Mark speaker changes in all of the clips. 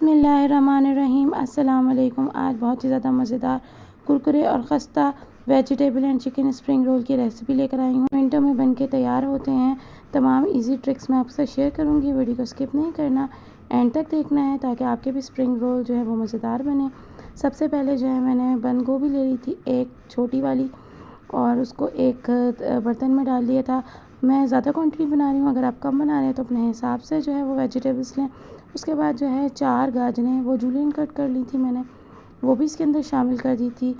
Speaker 1: बिस्मिल्लाहिर्रहमानिर्रहीम। अस्सलाम वालेकुम। आज बहुत ही ज़्यादा मज़ेदार कुरकुरे और खस्ता vegetable and chicken spring roll की रेसिपी लेकर आई हूँ। मिनटों में बनके तैयार होते हैं। तमाम इजी ट्रिक्स मैं आपसे शेयर करूँगी। वीडियो को स्किप नहीं करना, एंड तक देखना है ताकि आपके भी स्प्रिंग रोल जो है वो मज़ेदार बने। सबसे पहले जो है मैंने बंद गोभी ले ली थी, एक छोटी वाली, और उसको एक बर्तन में डाल दिया था। मैं ज़्यादा क्वांटिटी बना रही हूँ, अगर आप कम बना रहे हैं तो अपने हिसाब से जो है वो वेजिटेबल्स लें। उसके बाद जो है 4 गाजरें वो जूलियन कट कर ली थी मैंने, वो भी इसके अंदर शामिल कर दी थी।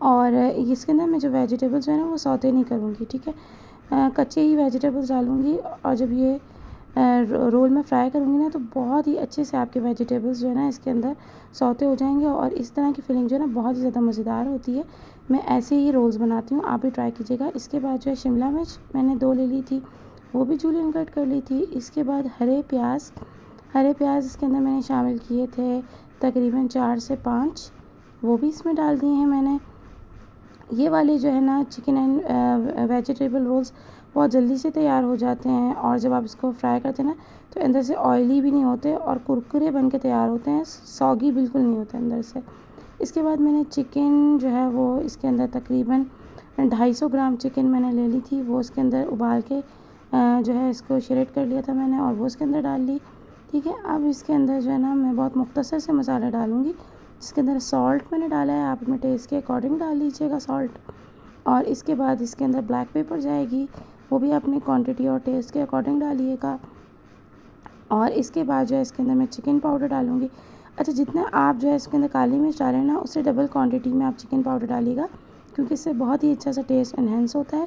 Speaker 1: और इसके अंदर मैं जो वेजिटेबल्स जो है ना वो सौते नहीं करूँगी, ठीक है। कच्चे ही वेजिटेबल्स डालूँगी, और जब ये रोल में फ्राई करूँगी ना तो बहुत ही अच्छे से आपके वेजिटेबल्स जो है ना इसके अंदर सौते हो जाएंगे, और इस तरह की फीलिंग जो है ना बहुत ही ज़्यादा मज़ेदार होती है। मैं ऐसे ही रोल्स बनाती हूँ, आप भी ट्राई कीजिएगा। इसके बाद जो है शिमला मिर्च मैंने 2 ले ली थी, वो भी जूलियन कट कर ली थी। इसके बाद हरे प्याज इसके अंदर मैंने शामिल किए थे, तकरीबन 4 से 5, वो भी इसमें डाल दिए हैं मैंने। ये वाले जो है ना चिकन एंड वेजिटेबल रोल्स बहुत जल्दी से तैयार हो जाते हैं, और जब आप इसको फ्राई करते हैं ना तो अंदर से ऑयली भी नहीं होते और कुरकुरे बन के तैयार होते हैं, सॉगी बिल्कुल नहीं होते अंदर से। इसके बाद मैंने चिकन जो है वो इसके अंदर तकरीबन 250 ग्राम चिकन मैंने ले ली थी, वो इसके अंदर उबाल के जो है इसको श्रेड कर लिया था मैंने, और वो इसके अंदर डाल ली, ठीक है। अब इसके अंदर जो है ना मैं बहुत मुख्तसर से मसाले डालूँगी। इसके अंदर सॉल्ट मैंने डाला है, आप अपने टेस्ट के अकॉर्डिंग डाल लीजिएगा सॉल्ट। और इसके बाद इसके अंदर ब्लैक पेपर जाएगी, वो भी अपनी क्वांटिटी और टेस्ट के अकॉर्डिंग डालिएगा। और इसके बाद जो है इसके अंदर मैं चिकन पाउडर डालूँगी। अच्छा, जितना आप जो है इसके अंदर काली मिर्च डालें ना उससे डबल क्वांटिटी में आप चिकन पाउडर डालिएगा, क्योंकि इससे बहुत ही अच्छा सा टेस्ट इन्हेंस होता है।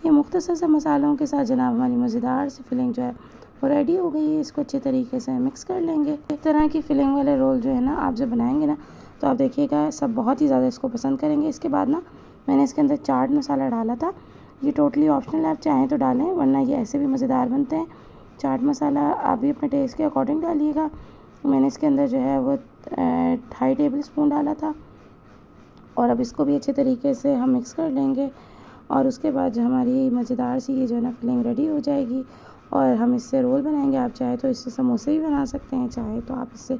Speaker 1: ये मुख्तसर से मसालों के साथ जनाब हमारी मज़ेदार सी फिलिंग जो है वो रेडी हो गई है। इसको अच्छे तरीके से मिक्स कर लेंगे। इस तरह की फिलिंग वाले रोल जो है ना आप जब बनाएंगे ना तो आप देखिएगा सब बहुत ही ज़्यादा इसको पसंद करेंगे। इसके बाद ना मैंने इसके अंदर चाट मसाला डाला था, ये टोटली ऑप्शनल, आप चाहें तो डालें, वरना ये ऐसे भी मज़ेदार बनते हैं। चाट मसाला आप भी अपने टेस्ट के अकॉर्डिंग डालिएगा। मैंने इसके अंदर जो है वो 2.5 टेबल स्पून डाला था, और अब इसको भी अच्छे तरीके से हम मिक्स कर लेंगे। और उसके बाद जो हमारी मज़ेदार सी ये जो है ना फिलिंग रेडी हो जाएगी, और हम इससे रोल बनाएंगे। आप चाहे तो इससे समोसे भी बना सकते हैं, चाहे तो आप इससे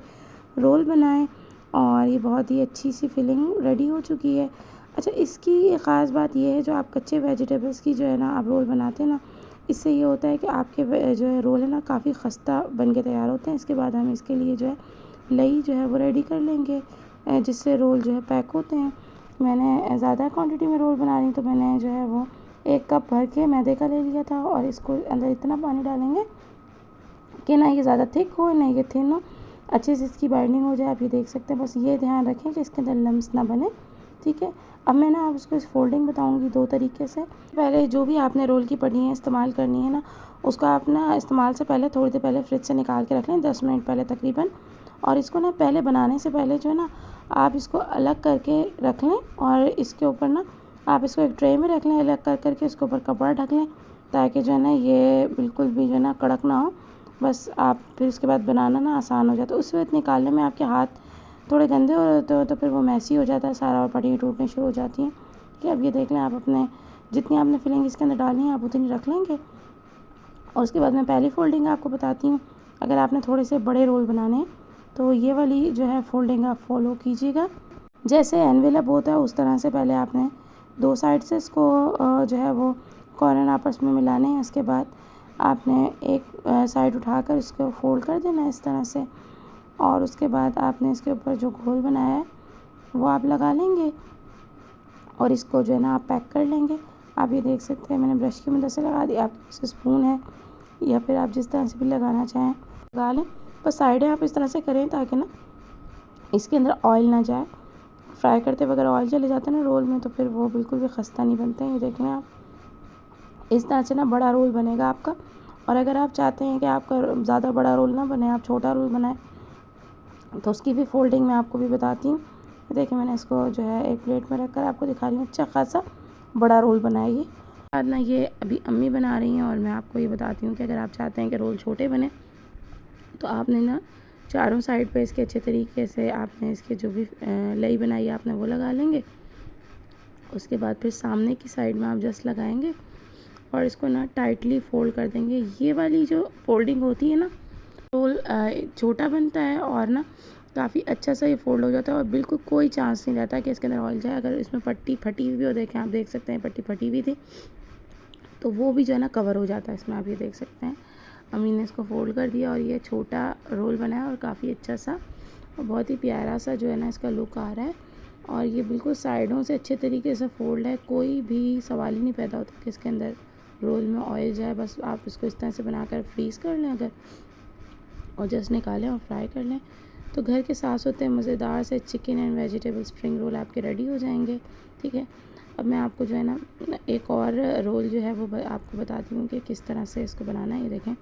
Speaker 1: रोल बनाएं, और ये बहुत ही अच्छी सी फिलिंग रेडी हो चुकी है। अच्छा, इसकी एक ख़ास बात ये है, जो आप कच्चे वेजिटेबल्स की जो है ना आप रोल बनाते हैं ना, इससे ये होता है कि आपके जो है रोल है ना काफ़ी खस्ता बन के तैयार होते हैं। इसके बाद हम इसके लिए जो है लई जो है वो रेडी कर लेंगे, जिससे रोल जो है पैक होते हैं। मैंने ज़्यादा क्वांटिटी में रोल बना रही तो मैंने जो है वो 1 कप भर के मैदे का ले लिया था, और इसको अंदर इतना पानी डालेंगे कि ना ये ज़्यादा थिक हो ना ये थिन हो, अच्छे से इसकी बाइंडिंग हो जाए। आप ये देख सकते हैं, बस ये ध्यान रखें कि इसके अंदर लम्स ना बने, ठीक है। अब मैं ना आप इसको इस फोल्डिंग बताऊंगी 2 तरीके से। पहले जो भी आपने रोल की पट्टियाँ इस्तेमाल करनी है ना, उसको आप ना इस्तेमाल से पहले थोड़ी देर पहले फ्रिज से निकाल के रख लें, 10 मिनट पहले तकरीबन। और इसको ना पहले बनाने से पहले जो है ना आप इसको अलग करके रख लें, और इसके ऊपर ना आप इसको एक ट्रे में रख लें अलग कर करके, उसके ऊपर कपड़ा ढक लें, ताकि जो है ना ये बिल्कुल भी जो है ना कड़क ना हो। बस आप फिर उसके बाद बनाना ना आसान हो जाता है। उस वक्त निकालने में आपके हाथ थोड़े गंदे हो रहे हो तो फिर वो मैसी हो जाता है सारा, और पट्टियाँ टूटने शुरू हो जाती हैं, ठीक है। अब ये देख लें, आप अपने जितनी आपने फिलिंग इसके अंदर डालनी है आप उतनी रख लेंगे। और उसके बाद मैं पहली फोल्डिंग आपको बताती हूँ। अगर आपने थोड़े से बड़े रोल बनाने हैं तो ये वाली जो है फोल्डिंग आप फॉलो कीजिएगा। जैसे एनवेलप होता है उस तरह से पहले आपने 2 साइड से इसको जो है वो कॉर्नर आपस में मिलाने हैं। उसके बाद आपने एक साइड उठाकर इसको फोल्ड कर देना है इस तरह से, और उसके बाद आपने इसके ऊपर जो घोल बनाया है वो आप लगा लेंगे, और इसको जो है ना आप पैक कर लेंगे। आप ये देख सकते हैं मैंने ब्रश की मदद से लगा दिया, आपके पास स्पून है या फिर आप जिस तरह से भी लगाना चाहें लगा लें। बस साइडें आप इस तरह से करें ताकि ना इसके अंदर ऑयल ना जाए। फ्राई करते वगैरह ऑयल चले जाता है ना रोल में, तो फिर वो बिल्कुल भी खस्ता नहीं बनते हैं। ये देख लें आप, इस तरह से ना बड़ा रोल बनेगा आपका। और अगर आप चाहते हैं कि आपका ज़्यादा बड़ा रोल ना बने, आप छोटा रोल बनाएं, तो उसकी भी फोल्डिंग मैं आपको भी बताती हूँ। देखिए मैंने इसको जो है एक प्लेट में रखकर आपको दिखा रही हूँ, अच्छा खासा बड़ा रोल बनाइए। बाद ना ये अभी अम्मी बना रही हैं, और मैं आपको ये बताती हूँ कि अगर आप चाहते हैं कि रोल छोटे बने तो आपने ना चारों साइड पे इसके अच्छे तरीके से आपने इसके जो भी लई बनाई है आपने वो लगा लेंगे। उसके बाद फिर सामने की साइड में आप जस्ट लगाएंगे, और इसको ना टाइटली फोल्ड कर देंगे। ये वाली जो फोल्डिंग होती है ना रोल छोटा बनता है और ना काफ़ी अच्छा सा ये फोल्ड हो जाता है और बिल्कुल कोई चांस नहीं रहता कि इसके अंदर ऑयल जाए। अगर इसमें पट्टी फटी हुई भी हो, देखें आप देख सकते हैं पट्टी फटी हुई थी तो वो भी जो है ना कवर हो जाता है इसमें, आप ये देख सकते हैं। अम्मी ने इसको फोल्ड कर दिया और ये छोटा रोल बना है और काफ़ी अच्छा सा और बहुत ही प्यारा सा जो है ना इसका लुक आ रहा है। और ये बिल्कुल साइडों से अच्छे तरीके से फोल्ड है, कोई भी सवाल ही नहीं पैदा होता कि इसके अंदर रोल में ऑयल जाए। बस आप इसको इस तरह से बनाकर फ्रीज़ कर लें अगर, और जस्ट निकालें और फ्राई कर लें तो घर के साथ होते हैं मज़ेदार से chicken and vegetable spring roll आपके रेडी हो जाएंगे। ठीक है, अब मैं आपको जो है ना एक और रोल जो है वो आपको बताती हूँ कि किस तरह से इसको बनाना है। ये देखें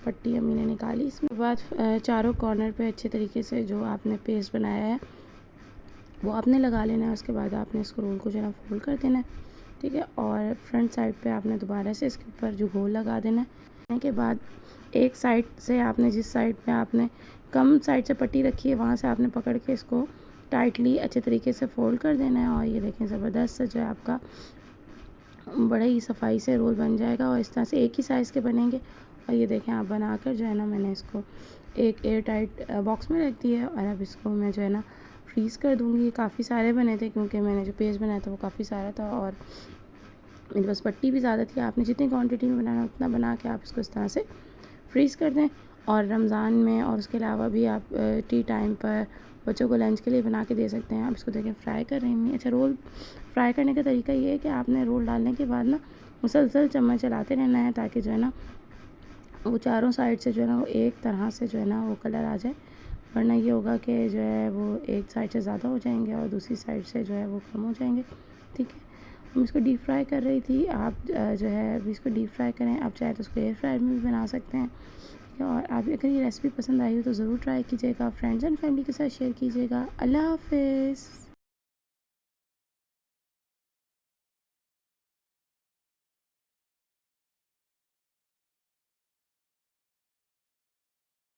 Speaker 1: पट्टी अम्मी ने निकाली, इसमें बाद चारों कॉर्नर पे अच्छे तरीके से जो आपने पेस्ट बनाया है वो आपने लगा लेना है। उसके बाद आपने इसको रोल को जो है ना फोल्ड कर देना है। ठीक है, और फ्रंट साइड पे आपने दोबारा से इसके ऊपर जो गोल लगा देना है। के बाद एक साइड से आपने जिस साइड पे आपने कम साइड से पट्टी रखी है वहाँ से आपने पकड़ के इसको टाइटली अच्छे तरीके से फोल्ड कर देना है। और ये देखें ज़बरदस्त से जो है आपका बड़े ही सफाई से रोल बन जाएगा और इस तरह से एक ही साइज़ के बनेंगे। और ये देखें आप बनाकर जो है ना मैंने इसको एक एयर टाइट बॉक्स में रख दिया है और अब इसको मैं जो है ना फ्रीज़ कर दूँगी। ये काफ़ी सारे बने थे क्योंकि मैंने जो पेस्ट बनाया था वो काफ़ी सारा था और मेरे पास पट्टी भी ज़्यादा थी। आपने जितनी क्वांटिटी में बनाना उतना बना के आप इसको इस तरह से फ्रीज़ कर दें। और रमज़ान में और उसके अलावा भी आप टी टाइम पर बच्चों को लंच के लिए बना के दे सकते हैं। आप इसको देखें फ्राई कर रही हैं। अच्छा, रोल फ्राई करने का तरीका ये है कि आपने रोल डालने के बाद ना मुसलसल चम्मच चलाते रहना है ताकि जो है ना वो चारों साइड से जो है ना वो एक तरह से जो है ना वो कलर आ जाए, वरना ये होगा कि जो है वो एक साइड से ज़्यादा हो जाएंगे और दूसरी साइड से जो है वो कम हो जाएंगे। ठीक है, हम इसको डीप फ्राई कर रही थी। आप जो है अभी इसको डीप फ्राई करें, आप चाहे तो उसको एयर फ्रायर में भी बना सकते हैं। ठीक है, और आप अगर ये रेसिपी पसंद आई हो तो ज़रूर ट्राई कीजिएगा, फ्रेंड्स एंड फैमिली के साथ शेयर कीजिएगा। अल्लाह हाफ़िज़।